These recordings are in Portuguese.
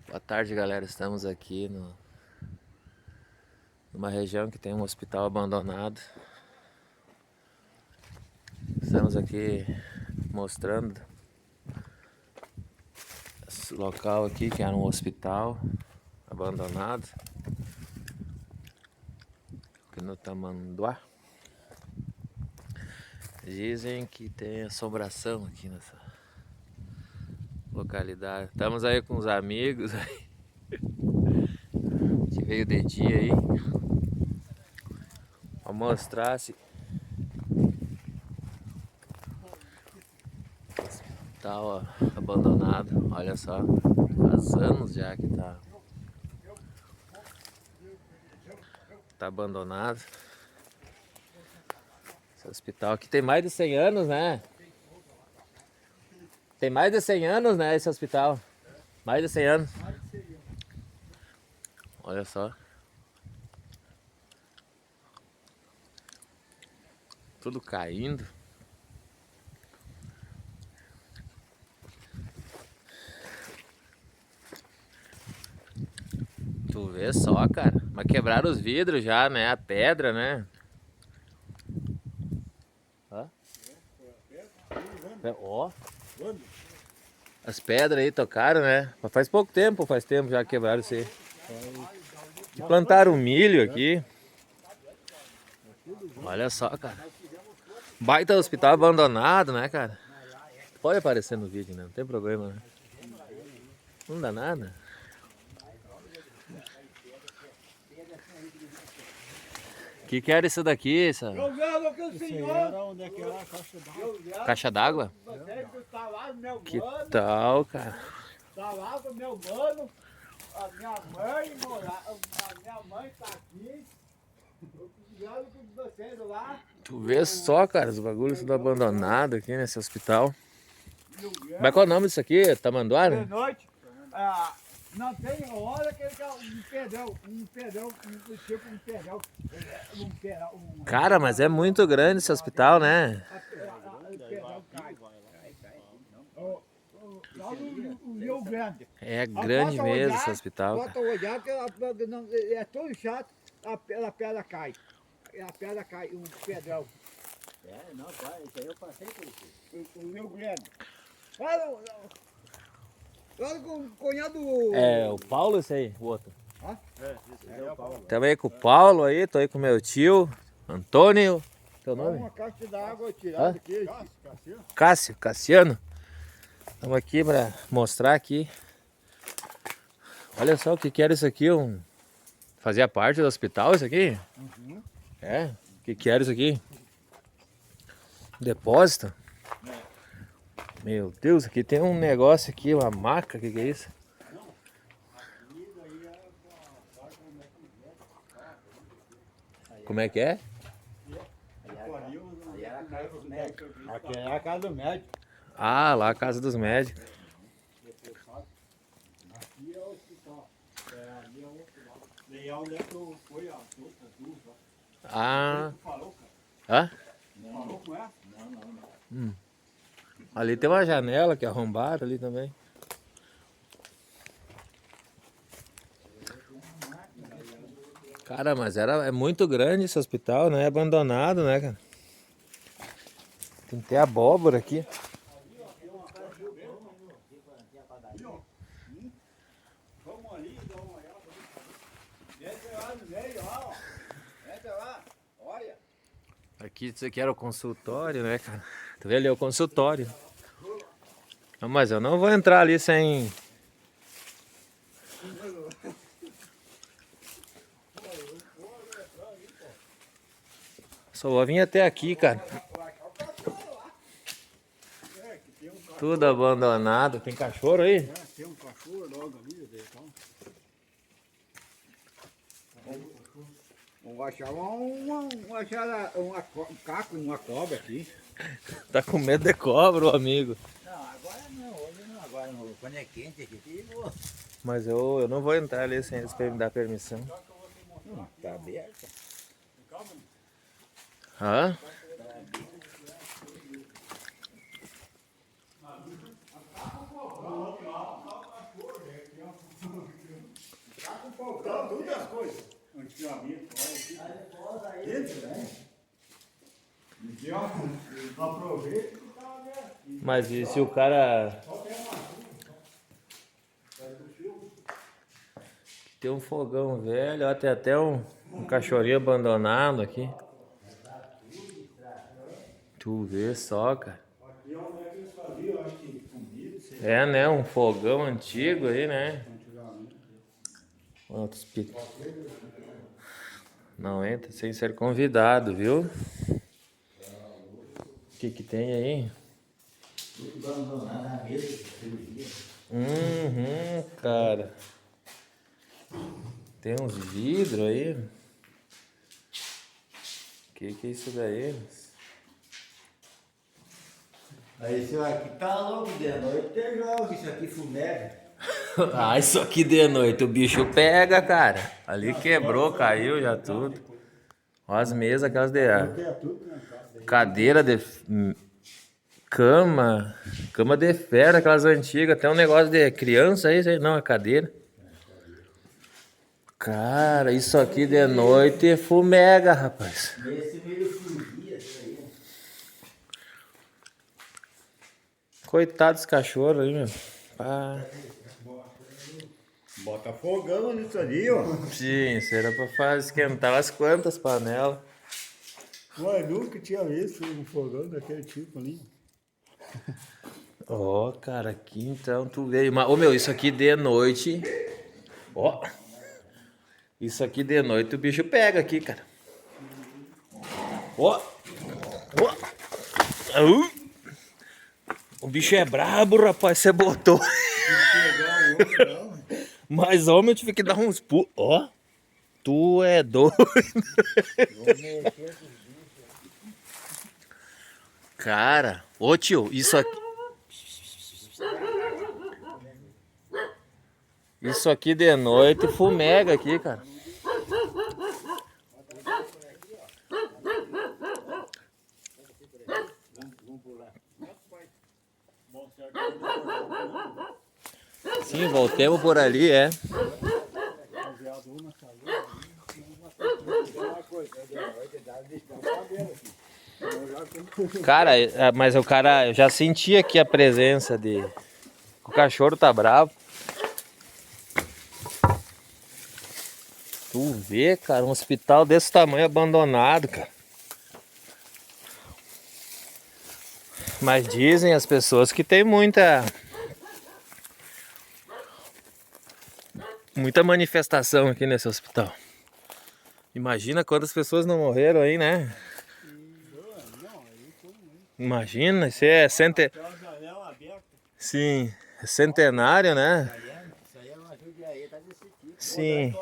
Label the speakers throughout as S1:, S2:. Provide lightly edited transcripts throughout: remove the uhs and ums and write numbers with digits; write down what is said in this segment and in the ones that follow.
S1: Boa tarde, galera. Estamos aqui numa região que tem um hospital abandonado. Estamos aqui mostrando esse local aqui, que era um hospital abandonado aqui no Tamanduá. Dizem que tem assombração aqui nessa localidade. Estamos aí com os amigos aí, que veio de dia aí pra mostrar se hospital abandonado. Olha só, faz anos já que tá abandonado. Esse hospital aqui tem mais de 100 anos, né? Tem mais de 100 anos, né, esse hospital? Mais de 100 anos. Olha só. Tudo caindo. Tu vê só, cara. Mas quebraram os vidros já, né? A pedra, né? Ó. As pedras aí tocaram, né? Mas faz pouco tempo, faz tempo já que quebraram isso aí. E plantaram milho aqui. Olha só, cara. Baita hospital abandonado, né, cara? Pode aparecer no vídeo, né? Não tem problema, né? Não dá nada. Que era isso daqui, essa?
S2: Eu vejo que o senhor...
S3: Onde é que era a caixa d'água?
S1: Caixa d'água?
S2: Tá lá, meu
S1: Que
S2: mano.
S1: tal, cara?
S2: Tá lá com meu mano. A minha mãe a minha mãe tá aqui. Eu precisando com vocês lá.
S1: Tu vê só, cara, os bagulhos tudo abandonado aqui nesse hospital. Mas qual é o nome disso aqui? Tamanduá,
S2: De
S1: né?
S2: noite, não tem hora que ele quer um pedrão, tipo um pedrão,
S1: Cara, mas é muito grande esse hospital, né?
S2: pedrão cai. Lá no Rio Grande.
S1: É grande mesmo esse hospital,
S2: Bota
S1: cara.
S2: olhar que é tão chato, a pedra cai. A pedra cai, um pedrão.
S3: É, não, pai, isso aí eu passei por isso.
S2: O Rio Grande. Fala com o cunhado.
S1: É o Paulo esse aí, o outro.
S3: Esse aí é o Paulo.
S1: Também com o Paulo aí, tô aí com o meu tio, Antônio. Teu nome?
S2: Uma caixa d'água tirada aqui.
S1: Cássio, Cassiano. Estamos aqui para mostrar aqui. Olha só o que era isso aqui, fazia parte do hospital isso aqui?
S2: Uhum.
S1: É? O que era isso aqui? Depósito? Meu Deus, aqui tem um negócio aqui, uma maca, o que é isso? Como é que é?
S3: Ali era a casa dos médicos.
S2: Aqui é a casa do médico.
S1: Ah, lá a casa dos médicos.
S3: Aqui é o hospital. Ali é o hospital. Daí é onde é que foi a duas.
S1: Ah,
S3: Tu falou, cara?
S1: hã?
S3: Falou com ela? Não.
S1: Ali tem uma janela que arrombaram ali também. Cara, mas é muito grande esse hospital, né? É abandonado, né, cara? Tem que ter abóbora aqui.
S3: Vamos ali, dá uma olhada.
S2: Entra lá no meio, ó. Entra lá, olha.
S1: Aqui isso aqui era o consultório, né, cara? Tu vê ali é o consultório. Não, mas eu não vou entrar ali sem... Só vou vir até aqui, cara. Tudo abandonado. Tem cachorro aí?
S3: Tem um cachorro logo ali, então.
S2: Vamos achar um caco numa cobra aqui.
S1: Tá com medo de cobra, o amigo.
S3: Não, agora não, hoje não, agora não. Quando é quente aqui,
S1: Mas eu não vou entrar ali sem eles me dar permissão.
S2: Tá aberto.
S1: Hã?
S3: fogão, todas as coisas. Antigamente, olha aqui. Dentro, né? E ó, aproveita que tá, né?
S1: Mas e se o cara tem um fogão velho, ó, tem até um cachorrinho abandonado aqui. Tu vê só, cara.
S3: Aqui é onde é que eles faziam, acho que comida, sei lá.
S1: É, né? Um fogão antigo aí, né?
S3: Antigamente.
S1: Outros pi- Não entra sem ser convidado, viu? O que que tem aí?
S2: Tudo abandonado na mesa de cirurgia.
S1: Cara. Tem uns vidros aí. O que é isso daí?
S2: Aí isso aqui tá louco de noite, tem jogo, isso aqui fumega.
S1: Ah, isso aqui de noite o bicho pega, cara. Ali quebrou, caiu já tudo. Olha as mesas, aquelas de cadeira de cama de ferro, aquelas antigas. Tem um negócio de criança aí, não, a cadeira. Cara, isso aqui de noite fumega, rapaz.
S2: Esse meio fugia, isso aí.
S1: Coitado desse cachorro aí, meu. Ah,
S3: Bota fogão nisso ali, ó.
S1: sim, isso era pra fazer esquentar as quantas panelas.
S3: Mas nunca tinha visto um fogão daquele tipo ali.
S1: Ó, cara, aqui então tu veio. Ô meu, isso aqui de noite. Ó. Isso aqui de noite o bicho pega aqui, cara. Ó. Ó. Au. O bicho é brabo, rapaz. Você botou.
S3: Pegar o outro, não.
S1: Mas, homem, eu tive que dar uns pulos. Ó. Tu é doido. Cara, ô tio, isso aqui. Isso aqui de noite fumega aqui, cara. Sim, voltemos por ali, é. Cara, mas o cara, eu já senti aqui a presença de... O cachorro tá bravo. Tu vê, cara, um hospital desse tamanho abandonado, cara. Mas dizem as pessoas que tem muita manifestação aqui nesse hospital. Imagina quantas pessoas não morreram aí, né? Imagina, isso é Sim, é centenário, né?
S2: Isso aí é uma judiaria, tá desse tipo.
S1: Sim.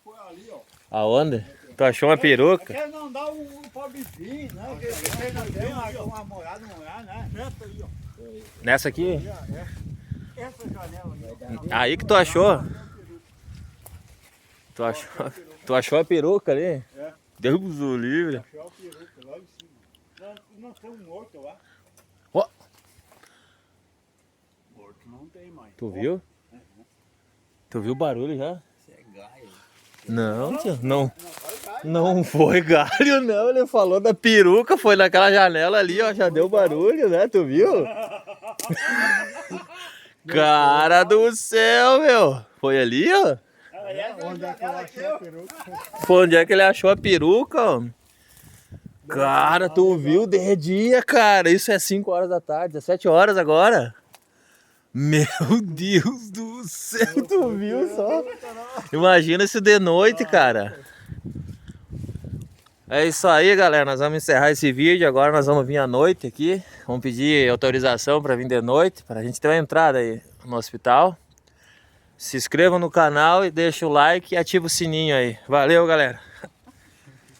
S3: Foi ali, ó.
S1: Aonde? Tu achou uma peruca?
S3: Quer não dar um pobrezinho, né? Porque você não tem uma morada, né? Essa aí, ó.
S1: Nessa aqui?
S3: Essa janela aí.
S1: Aí que tu achou? Tu achou a peruca ali?
S3: É.
S1: Deus o livre.
S3: Achou a peruca lá em cima. Não tem um morto lá.
S1: Ó,
S3: Morto não tem mais.
S1: tu viu? Tu viu o barulho já?
S2: Isso é gaio.
S1: Não, tio, não. Não foi galho, não. Ele falou da peruca, foi naquela janela ali, ó. Já deu barulho, né? Tu viu? Cara do céu, meu. Foi ali, ó.
S3: Onde é que ela achou a peruca?
S1: Foi onde é que ele achou a peruca, ó. Cara, tu viu de dia, cara. Isso é 5 horas da tarde, é 7 horas agora. Meu Deus do céu, tu viu só? Imagina isso de noite, cara. É isso aí, galera. Nós vamos encerrar esse vídeo. Agora nós vamos vir à noite aqui. Vamos pedir autorização para vir de noite, para a gente ter uma entrada aí no hospital. Se inscreva no canal e deixa o like e ativa o sininho aí. Valeu, galera.